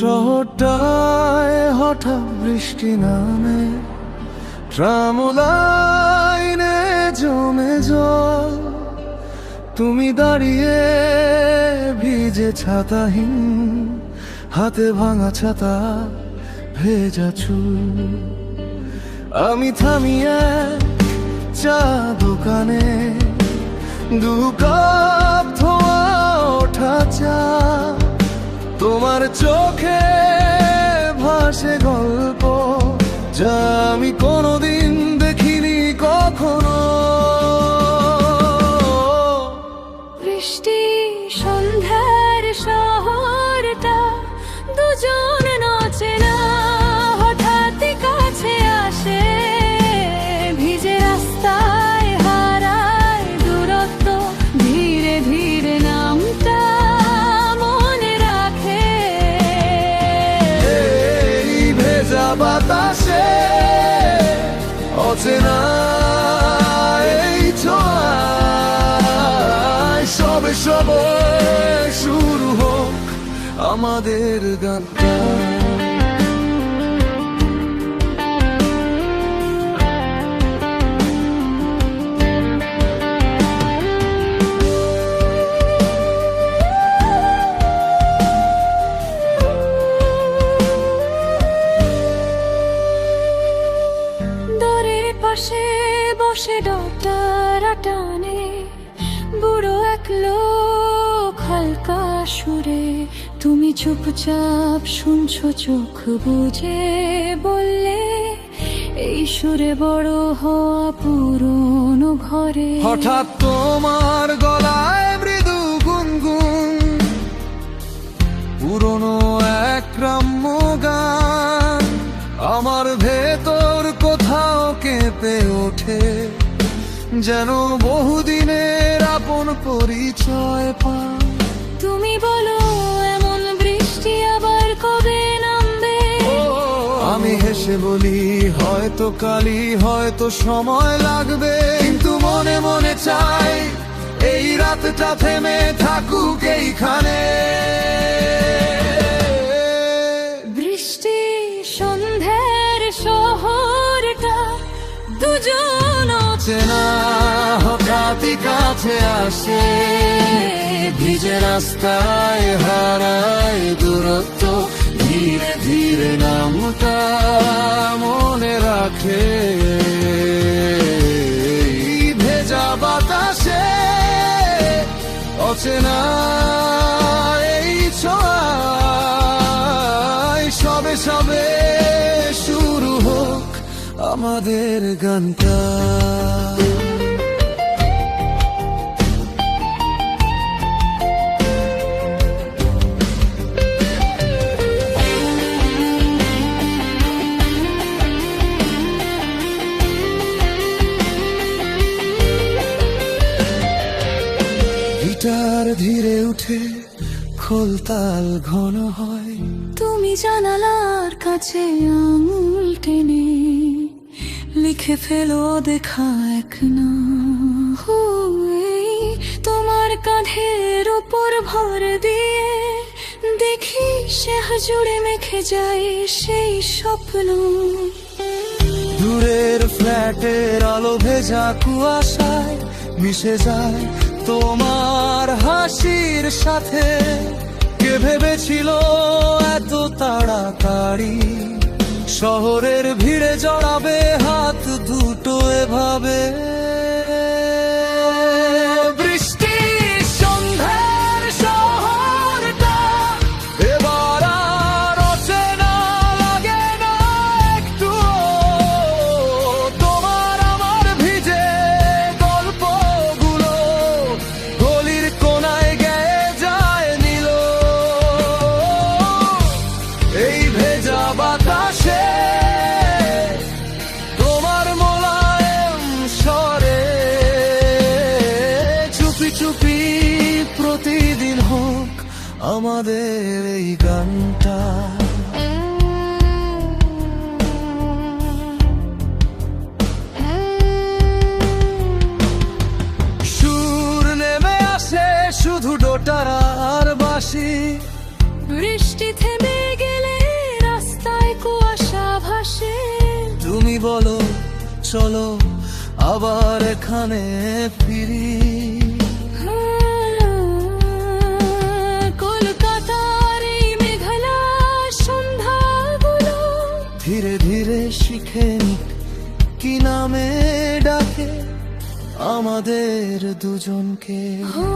শহরটায় হঠাৎ বৃষ্টি নামে, ট্রাম লাইনে জমে জল। তুমি দাঁড়িয়ে ভিজে ছাতাহীন, হাতে ভাঙা ছাতা ভেজা চুল। আমি থামিয়ে চা দোকানে, 2 কাপ ধোয়া ওঠা চা। তোমার চোখে ভাসে গল্প, যা আমি কোনোদিন দেখিনি কখনো। বৃষ্টি সন্ধ্যার শহরটা, দুজন নাচে না, হঠাৎ কাছে আসে। ভিজে রাস্তায় হারায় দূরত্ব, ধীরে ধীরে নামটা মনে রাখে। এই ভেজা বাতাসে অচেনা এই ছোঁয়ায়, সবে সবে শুরু হোক আমাদের গানটা। দরের পাশে বসে ডক্টর টানে, বুড়ো এক লোক হালকা সুরে। তুমি চুপচাপ শুনছো, চোখ বুঝে বললে, এই সুরে বড় হওয়া পুরনো ঘরে। হঠাৎ তোমার গলায় মৃদু গুনগুন, পুরনো এক গ্রাম্য গান। আমার ভেতর কোথাও কেঁপে ওঠে, যেন বহুদিনের আপন পরিচয় পা। তুমি বলো, এমন বৃষ্টি আবার কবে নামবে? আমি হেসে বলি, হয়তো কালই, হয়তো সময় লাগবে। কিন্তু মনে মনে চাই এই রাতটা থেমে থাকুক এইখানে। বৃষ্টি সন্ধ্যার শহরটা, দুজন চেনা হঠাৎই কাছে আসে। ভিজে রাস্তায় হারায় দূরত্ব, ধীরে ধীরে নামটা মনে রাখে। ভেজা বাতাসে অচেনা এই ছোঁয়ায়, সবে সবে শুরু হোক আমাদের গানটা। গিটার ধীরে উঠে, খোলতাল ঘন হয়। তুমি জানালার কাছে আঙুল টেনে লিখে ফেলো দেখা এক নাম। এই তোমার কাঁধের উপর ভর দিয়ে দেখি সে জুড়ে মেখে যায় সেই স্বপ্ন। দূরের ফ্ল্যাটের আলো ভেজা কুয়াশায় মিশে যায় তোমার হাসির সাথে। কে ভেবেছিল এত তাড়াতাড়ি শহরের ভিড়ে জড়াবে হাত দুটো এভাবে। বৃষ্টি সন্ধ্যার শহরটা এবার আর অচেনা লাগে না একটুও। তোমার আমার ভিজে গল্পগুলো গলির কোনায় গেয়ে যায় নীল। এই ভেজা বাতাসে তোমার মোলায়েম স্বরে চুপি চুপি প্রতিদিন হোক আমাদের এই গানটা। সুর নেমে আসে শুধু ডোটার আর বাঁশি। বৃষ্টি থেমে গেল বলো চলো আবার এখানে ফিরি। কলকাতার এই মেঘলা সন্ধ্যাগুলো ধীরে ধীরে শিখে নিক কি নামে ডাকে আমাদের দুজনকে। ও